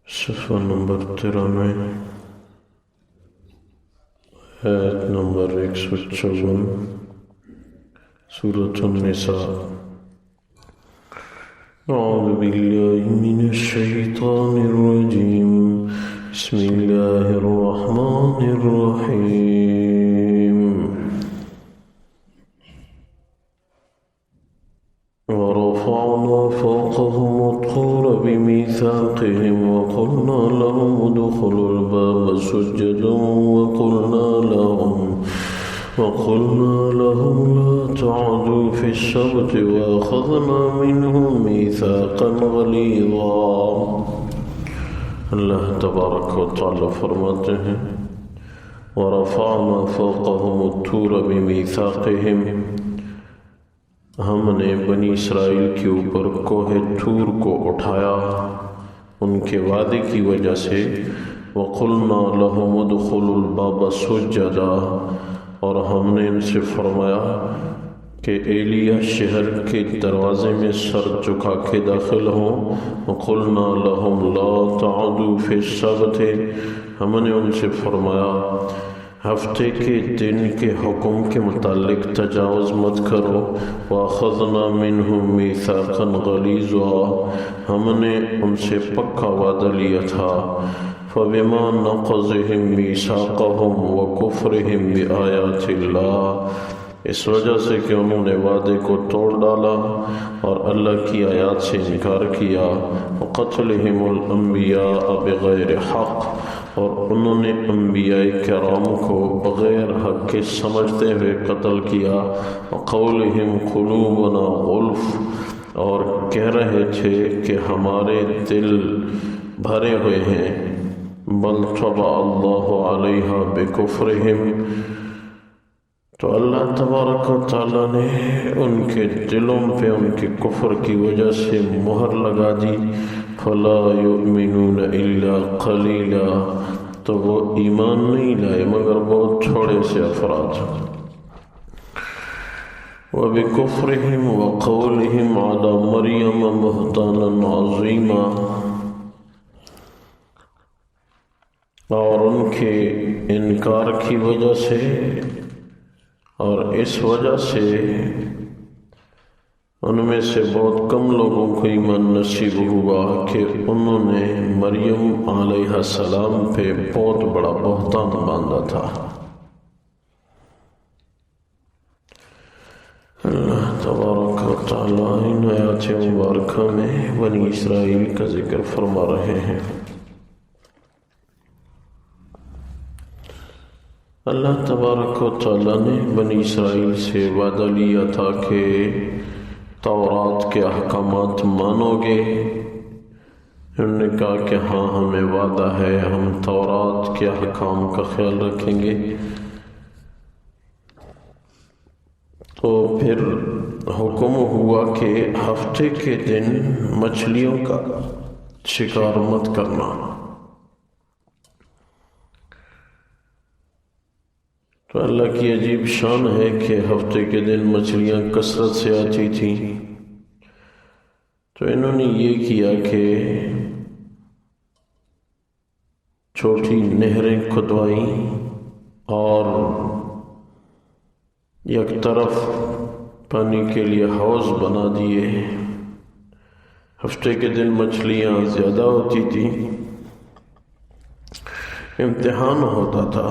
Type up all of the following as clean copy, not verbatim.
صفحہ نمبر 93، آیت نمبر 154، سورة النساء۔ اعوذ باللہ من الشیطان الرجیم، بسم اللہ الرحمن الرحیم۔ ورفعنا فوقهم الطور بميثاقهم وقلنا لهم ادخلوا الباب سجدا وقلنا لهم لا تعدوا في السبت وأخذنا منهم ميثاقا غليظا۔ اللہ تبارک و تعالی فرماتے ہیں ورفعنا فوقهم الطور بميثاقهم، ہم نے بنی اسرائیل کے اوپر کوہ طور کو اٹھایا ان کے وعدے کی وجہ سے۔ وَقُلْنَا لَهُمُ ادْخُلُوا الْبَابَ سُجَّدًا، اور ہم نے ان سے فرمایا کہ ایلیہ شہر کے دروازے میں سر جھکا کے داخل ہوں۔ وَقُلْنَا لَهُمْ لَا تَعْدُوا فِي السَّبْتِ، ہم نے ان سے فرمایا ہفتے کے دن کے حکم کے متعلق تجاوز مت کرو۔ وَأَخَذْنَا مِنْهُمْ مِيثَاقًا غَلِيظًا، ہم نے ان سے پکا وعدہ لیا تھا۔ فَبِمَا نَقْضِهِمْ مِيثَاقَهُمْ وَكُفْرِهِمْ بِآيَاتِ اللَّهِ، اس وجہ سے کہ انہوں نے وعدے کو توڑ ڈالا اور اللہ کی آیات سے انکار کیا۔ وَقَتْلِهِمُ الْأَنْبِيَاءَ بِغَيْرِ حَقٍّ، اور انہوں نے انبیاء کرام کو بغیر حق کے سمجھتے ہوئے قتل کیا۔ وَقَوْلِهِمْ قُلُوبُنَا غُلْفٌ، اور کہہ رہے تھے کہ ہمارے دل بھرے ہوئے ہیں۔ بل طبع اللہ علیہا بکفرہم، تو اللہ تبارک و تعالیٰ نے ان کے دلوں پہ ان کے کفر کی وجہ سے مہر لگا دی۔ فلا یؤمنون الا قلیلا، تو وہ ایمان نہیں لائے مگر بہت تھوڑے سے افراد۔ وبکفرہم وقولہم علی مریم بہتانا عظیما، اور ان کے انکار کی وجہ سے اور اس وجہ سے ان میں سے بہت کم لوگوں کو ایمان نصیب ہوا کہ انہوں نے مریم علیہ السلام پہ بہت بڑا بہتان باندھا تھا۔ اللہ تبارک و تعالیٰ ان آیات مبارکہ میں بنی اسرائیل کا ذکر فرما رہے ہیں۔ اللہ تبارک و تعالیٰ نے بنی اسرائیل سے وعدہ لیا تھا کہ تورات کے احکامات مانو گے۔ انہوں نے کہا کہ ہاں ہمیں وعدہ ہے، ہم تورات کے احکام کا خیال رکھیں گے۔ تو پھر حکم ہوا کہ ہفتے کے دن مچھلیوں کا شکار مت کرنا۔ تو اللہ کی عجیب شان ہے کہ ہفتے کے دن مچھلیاں کثرت سے آتی تھیں، تو انہوں نے یہ کیا کہ چھوٹی نہریں کھدوائیں اور یک طرف پانی کے لیے حوض بنا دیے۔ ہفتے کے دن مچھلیاں زیادہ ہوتی تھیں، امتحان ہوتا تھا،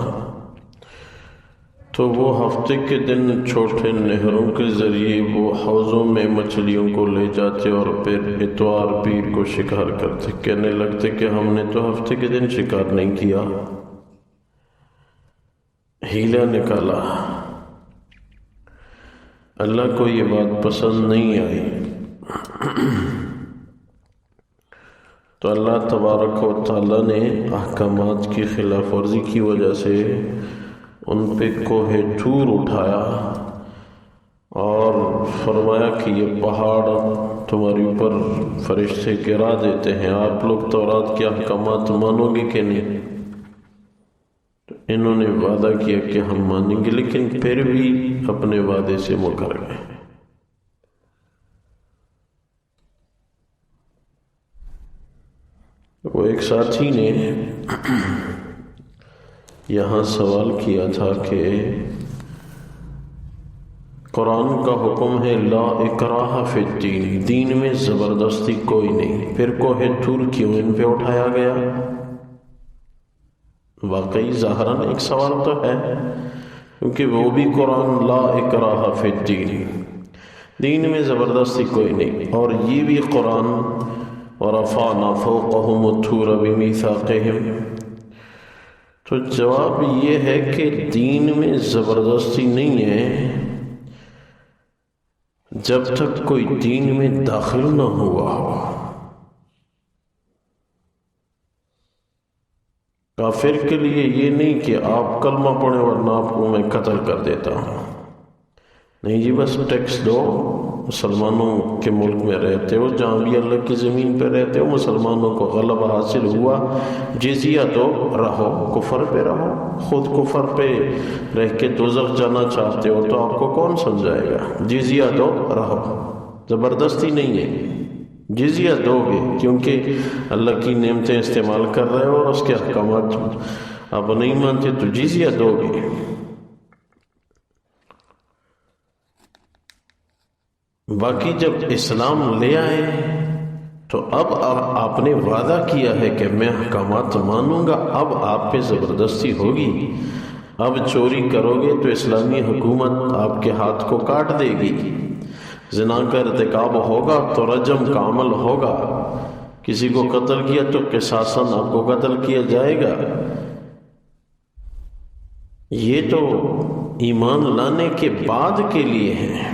تو وہ ہفتے کے دن چھوٹے نہروں کے ذریعے وہ حوضوں میں مچھلیوں کو لے جاتے اور پھر اتوار پیر کو شکار کرتے۔ کہنے لگتے کہ ہم نے تو ہفتے کے دن شکار نہیں کیا، ہیلا نکالا۔ اللہ کو یہ بات پسند نہیں آئی، تو اللہ تبارک و تعالیٰ نے احکامات کی خلاف ورزی کی وجہ سے ان پہ کوہ طور اٹھایا اور فرمایا کہ یہ پہاڑ تمہارے اوپر فرشتے گرا دیتے ہیں، آپ لوگ تورات کے احکامات مانو گے کہ نہیں؟ تو انہوں نے وعدہ کیا کہ ہم مانیں گے، لیکن پھر بھی اپنے وعدے سے مکر گئے۔ وہ ایک ساتھی نے یہاں سوال کیا تھا کہ قرآن کا حکم ہے لا اکراہ فی الدین، دین میں زبردستی کوئی نہیں، پھر کوہ طور کیوں ان پہ اٹھایا گیا؟ واقعی ظاہراً ایک سوال تو ہے، کیونکہ وہ بھی قرآن لا اکراہ فی الدین، دین میں زبردستی کوئی نہیں، اور یہ بھی قرآن ورفعنا فوقهم الطور بمیثاقہم، تو جواب یہ ہے کہ دین میں زبردستی نہیں ہے جب تک کوئی دین میں داخل نہ ہوا ہو۔ کافر کے لیے یہ نہیں کہ آپ کلمہ پڑھیں ورنہ آپ کو میں قتل کر دیتا ہوں، نہیں جی، بس ٹیکس دو، مسلمانوں کے ملک میں رہتے ہو، جہاں بھی اللہ کی زمین پہ رہتے ہو، مسلمانوں کو غلبہ حاصل ہوا، جزیہ دو، رہو کفر پہ، رہو، خود کفر پہ رہ کے دوزخ جانا چاہتے ہو تو آپ کو کون سمجھائے گا؟ جزیہ دو، رہو، زبردستی نہیں ہے، جزیہ دو گے کیونکہ اللہ کی نعمتیں استعمال کر رہے ہو اور اس کے احکامات آپ نہیں مانتے تو جزیہ دو گے۔ باقی جب اسلام لے آئے تو اب آپ نے وعدہ کیا ہے کہ میں احکامات مانوں گا، اب آپ پہ زبردستی ہوگی، اب چوری کرو گے تو اسلامی حکومت آپ کے ہاتھ کو کاٹ دے گی، زنا کا ارتکاب ہوگا تو رجم کا عمل ہوگا، کسی کو قتل کیا تو قصاصاً آپ کو قتل کیا جائے گا۔ یہ تو ایمان لانے کے بعد کے لیے ہے،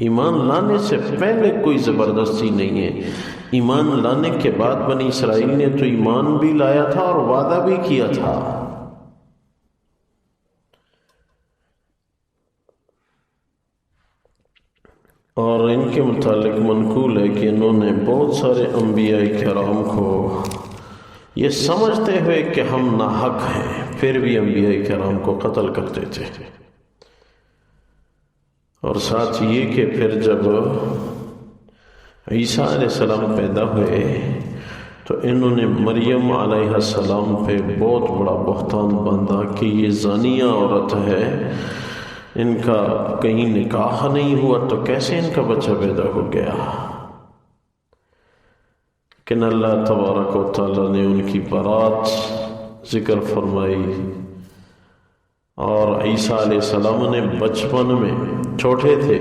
ایمان لانے سے پہلے کوئی زبردستی نہیں ہے۔ ایمان لانے کے بعد بنی اسرائیل نے تو ایمان بھی لایا تھا اور وعدہ بھی کیا تھا۔ اور ان کے متعلق منقول ہے کہ انہوں نے بہت سارے انبیاء کرام کو یہ سمجھتے ہوئے کہ ہم ناحق ہیں پھر بھی انبیاء کرام کو قتل کرتے تھے، اور ساتھ یہ کہ پھر جب عیسیٰ علیہ السلام پیدا ہوئے تو انہوں نے مریم علیہ السلام پہ بہت بڑا بہتان باندھا کہ یہ زانیہ عورت ہے، ان کا کہیں نکاح نہیں ہوا تو کیسے ان کا بچہ پیدا ہو گیا؟ لیکن اللہ تبارک و تعالیٰ نے ان کی برات ذکر فرمائی، اور عیسیٰ علیہ السلام نے بچپن میں چھوٹے تھے،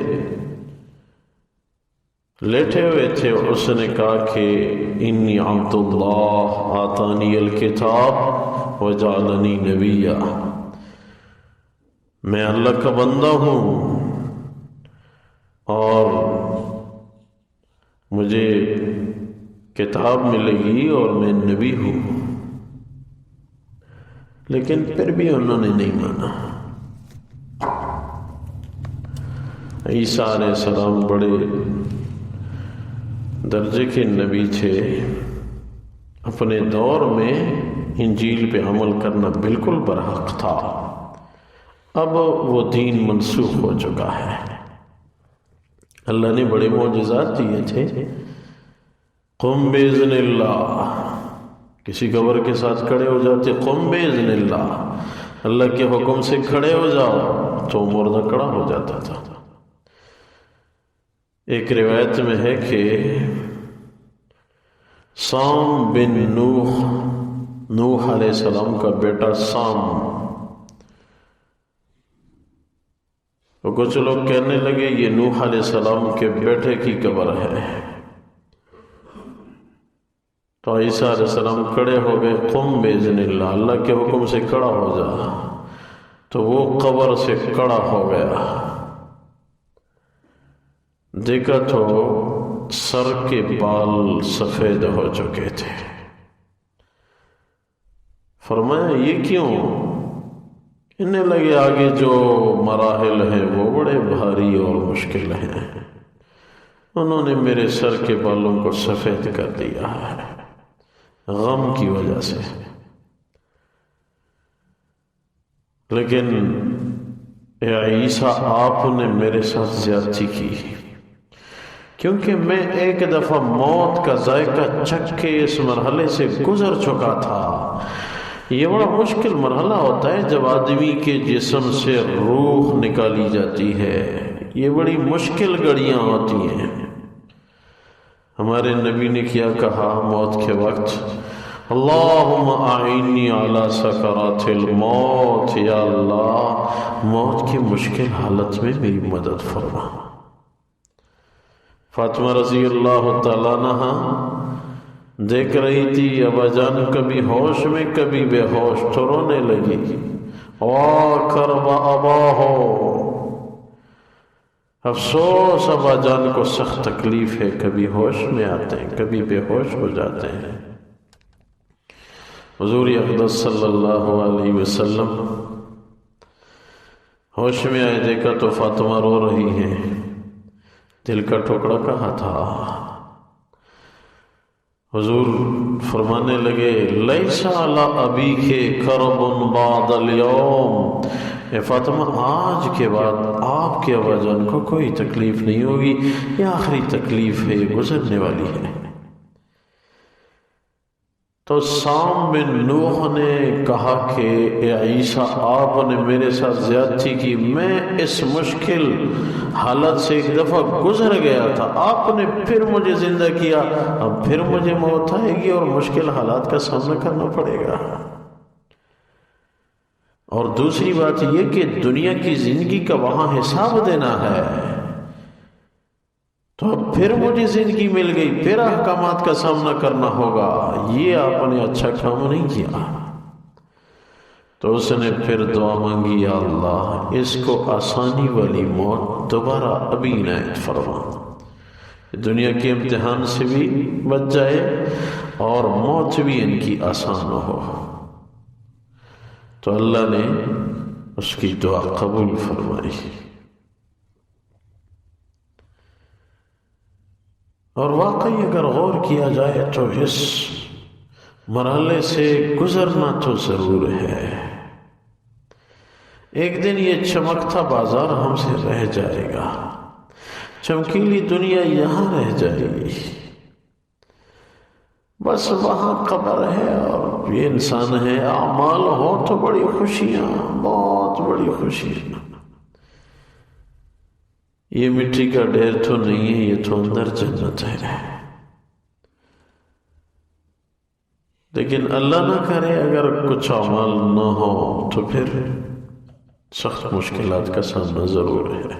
لیٹے ہوئے تھے، اور اس نے کہا کہ انی عبد اللہ آتانی الکتاب وجعلنی نبیا، میں اللہ کا بندہ ہوں اور مجھے کتاب ملے گی اور میں نبی ہوں، لیکن پھر بھی انہوں نے نہیں مانا۔ عیسیٰ علیہ السلام بڑے درجے کے نبی تھے، اپنے دور میں انجیل پہ عمل کرنا بالکل برحق تھا، اب وہ دین منسوخ ہو چکا ہے۔ اللہ نے بڑے معجزات دیے تھے، قم باذن اللہ، کسی قبر کے ساتھ کھڑے ہو جاتے، قم باذن اللہ، اللہ کے حکم سے کھڑے ہو جاؤ تو مردہ کھڑا ہو جاتا تھا۔ ایک روایت میں ہے کہ سام بن نوح علیہ السلام کا بیٹا سام، تو کچھ لوگ کہنے لگے یہ نوح علیہ السلام کے بیٹے کی قبر ہے، تو عیسیٰ علیہ السلام کھڑے ہو گئے، قم باذن اللہ، اللہ کے حکم سے کھڑا ہو جا، تو وہ قبر سے کھڑا ہو گیا، دیکھا تو سر کے بال سفید ہو چکے تھے۔ فرمایا یہ کیوں؟ کہنے لگے آگے جو مراحل ہیں وہ بڑے بھاری اور مشکل ہیں، انہوں نے میرے سر کے بالوں کو سفید کر دیا ہے غم کی وجہ سے، لیکن اے عیسیٰ آپ نے میرے ساتھ زیادتی کی، کیونکہ میں ایک دفعہ موت کا ذائقہ چکھ کے اس مرحلے سے گزر چکا تھا۔ یہ بڑا مشکل مرحلہ ہوتا ہے جب آدمی کے جسم سے روح نکالی جاتی ہے، یہ بڑی مشکل گھڑیاں ہوتی ہیں۔ ہمارے نبی نے کیا کہا موت کے وقت؟ اللہم اعنی علی سکرات الموت، یا اللہ موت کی مشکل حالت میں میری مدد فرما۔ فاطمہ رضی اللہ تعالیٰ عنہا دیکھ رہی تھی ابا جان کبھی ہوش میں کبھی بے ہوش، تو رونے لگی۔ وَكَرْبَ أَبَاهُ، افسوس ابا جان کو سخت تکلیف ہے، کبھی ہوش میں آتے ہیں کبھی بے ہوش ہو جاتے ہیں۔ حضور اقدس صلی اللہ علیہ وسلم ہوش میں آئے، دیکھا تو فاطمہ رو رہی ہیں، دل کا ٹکڑا کہا تھا۔ حضور فرمانے لگے لیس علی ابیک کرب بعد اليوم، اے فاطمہ آج کے بعد آپ کے ابا جان کو کوئی تکلیف نہیں ہوگی، یہ آخری تکلیف ہے، یہ گزرنے والی ہے۔ تو سام بن نوح نے کہا کہ اے عیسیٰ آپ نے میرے ساتھ زیادتی کی، میں اس مشکل حالت سے ایک دفعہ گزر گیا تھا، آپ نے پھر مجھے زندہ کیا، اب پھر مجھے موت آئے گی اور مشکل حالات کا سامنا کرنا پڑے گا۔ اور دوسری بات یہ کہ دنیا کی زندگی کا وہاں حساب دینا ہے، تو اب پھر مجھے زندگی مل گئی، پھر احکامات کا سامنا کرنا ہوگا، یہ آپ نے اچھا کام نہیں کیا۔ تو اس نے پھر دعا مانگی، یا اللہ اس کو آسانی والی موت دوبارہ ابھی عنایت فرما، دنیا کے امتحان سے بھی بچ جائے اور موت بھی ان کی آسان ہو۔ تو اللہ نے اس کی دعا قبول فرمائی۔ اور واقعی اگر غور کیا جائے تو اس مرحلے سے گزرنا تو ضرور ہے، ایک دن یہ چمکتا بازار ہم سے رہ جائے گا، چمکیلی دنیا یہاں رہ جائے گی، بس وہاں قبر ہے اور یہ انسان ہے، اعمال ہو تو بڑی خوشیاں، بہت بڑی خوشیاں۔ یہ مٹی کا ڈھیر تو نہیں ہے، یہ تو اندر جنت ہے۔ لیکن اللہ نہ کرے اگر کچھ اعمال نہ ہو تو پھر سخت مشکلات کا سامنا ضرور ہے۔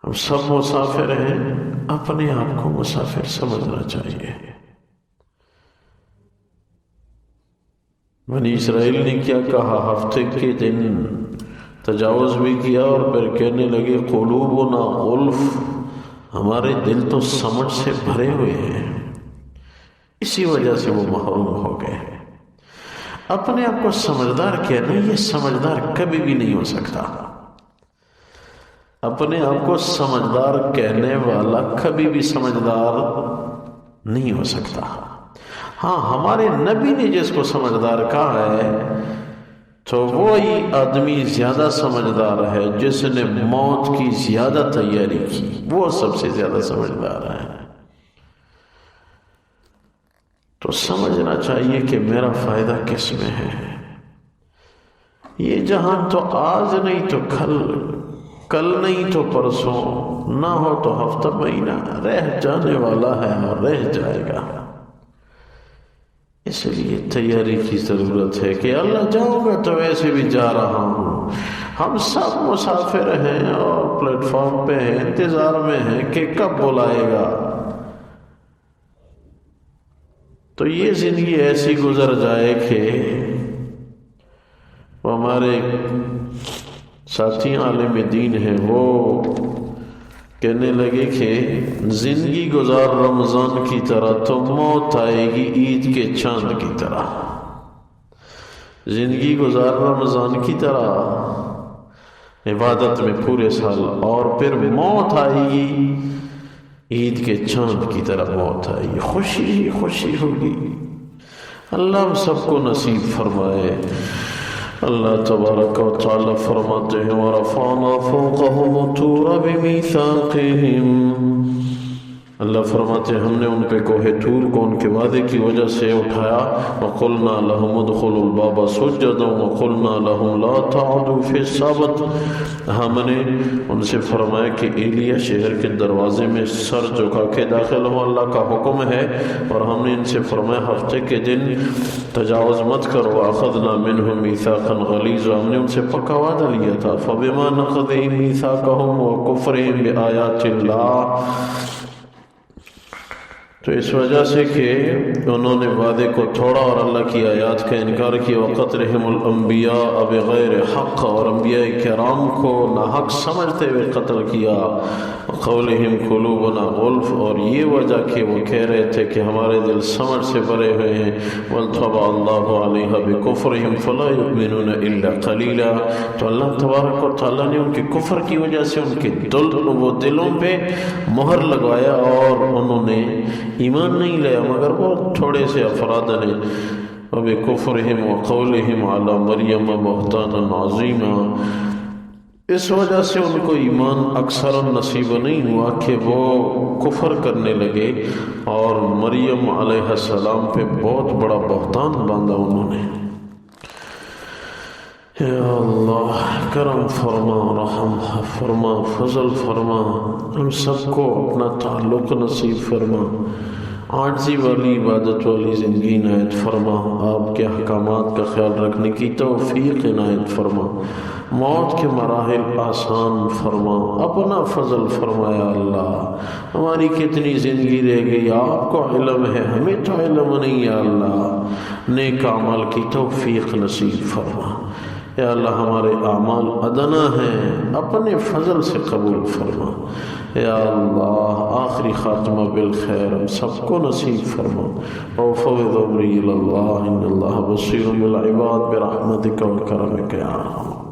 ہم سب مسافر ہیں، اپنے آپ کو مسافر سمجھنا چاہیے۔ بنی اسرائیل نے کیا کہا؟ ہفتے کے دن تجاوز بھی کیا اور پھر کہنے لگے قلوبنا غلف، ہمارے دل تو سمجھ سے بھرے ہوئے ہیں، اسی وجہ سے وہ محروم ہو گئے۔ اپنے آپ کو سمجھدار کہنا، یہ سمجھدار کبھی بھی نہیں ہو سکتا۔ اپنے آپ کو سمجھدار کہنے والا کبھی بھی سمجھدار نہیں ہو سکتا۔ ہاں، ہمارے نبی نے جس کو سمجھدار کہا ہے تو وہی آدمی زیادہ سمجھدار ہے جس نے موت کی زیادہ تیاری کی، وہ سب سے زیادہ سمجھدار ہے۔ تو سمجھنا چاہیے کہ میرا فائدہ کس میں ہے۔ یہ جہان تو آج نہیں تو کل نہیں تو پرسوں، نہ ہو تو ہفتہ مہینہ رہ جانے والا ہے اور رہ جائے گا۔ اس لیے تیاری کی ضرورت ہے کہ اللہ جاؤں گا تو ویسے بھی جا رہا ہوں۔ ہم سب مسافر ہیں اور پلیٹ فارم پہ ہیں، انتظار میں ہیں کہ کب بلائے گا۔ تو یہ زندگی ایسی گزر جائے کہ وہ ہمارے ساتھی عالم دین ہیں، وہ کہنے لگے کہ زندگی گزار رمضان کی طرح تو موت آئے گی عید کے چاند کی طرح۔ زندگی گزار رمضان کی طرح عبادت میں پورے سال، اور پھر موت آئے گی عید کے چاند کی طرح موت آئے گی، خوشی ہی خوشی ہوگی۔ اللہ ہم سب کو نصیب فرمائے۔ اللہ تبارک و تعالی فرماتے ہیں وَرَفَعْنَا فَوْقَهُمُ الطُّورَ بِمِيثَاقِهِمْ، اللہ فرماتے ہیں ہم نے ان پہ کوہ طور کو ان کے وعدے کی وجہ سے اٹھایا، وَقُلْنَا لَهُمُ ادْخُلُوا الْبَابَ سُجَّدًا وَقُلْنَا لَهُمْ لَا تَعْدُوا فِي السَّبْتِ، ہم نے ان سے فرمایا کہ ایلیا شہر کے دروازے میں سر جھکا کے داخل ہو، اللہ کا حکم ہے، اور ہم نے ان سے فرمایا ہفتے کے دن تجاوز مت کرو، وَأَخَذْنَا مِنْهُمْ مِيثَاقًا غَلِيظًا، ہم نے ان سے پکا وعدہ لیا تھا، فَبِمَا نَقْضِهِمْ مِيثَاقَهُمْ وَكُفْرِهِمْ بِآيَاتِ اللَّهِ، تو اس وجہ سے کہ انہوں نے وعدے کو توڑا اور اللہ کی آیات کا انکار کیا، وَقَتْلِهِمُ الْأَنْبِيَاءَ بِغَيْرِ حق، اور انبیاء کرام کو ناحق سمجھتے ہوئے قتل کیا، وَقَوْلِهِمْ قُلُوبُنَا غُلْفٌ، اور یہ وجہ کہ وہ کہہ رہے تھے کہ ہمارے دل سمجھ سے بھرے ہوئے ہیں، وَالْطَبَعَ اللَّهُ عَلَيْهَا بِكُفْرِهِمْ فَلَا يُؤْمِنُونَ إِلَّا قَلِيلًا، تو اللہ تبارک و تعالیٰ نے ان کے کفر کی وجہ سے ان کے دلوں پہ مہر لگوایا اور انہوں نے ایمان نہیں لیا مگر وہ تھوڑے سے افراد نے، وَبِكُفْرِهِمْ وَقَوْلِهِمْ عَلَى مَرْيَمَ بُهْتَانًا عَظِيمًا، اس وجہ سے ان کو ایمان اکثر نصیب نہیں ہوا کہ وہ کفر کرنے لگے اور مریم علیہ السلام پہ بہت بڑا بہتان باندھا انہوں نے۔ یا اللہ کرم فرما، رحم فرما، فضل فرما، ہم سب کو اپنا تعلق نصیب فرما، عاجزی والی عبادت والی زندگی عنایت فرما، آپ کے احکامات کا خیال رکھنے کی توفیق عنایت فرما، موت کے مراحل آسان فرما، اپنا فضل فرمایا اللہ، ہماری کتنی زندگی رہ گئی آپ کو علم ہے، ہمیں تو علم نہیں، یا اللہ نیک اعمال کی توفیق نصیب فرما، یا اللہ ہمارے اعمال ادنا ہیں اپنے فضل سے قبول فرما، یا اللہ آخری خاتمہ بالخیر ہم سب کو نصیب فرما، وفوض امری الی اللہ ان اللہ بصیر بالعباد برحمتک و کرمک یا ارحم۔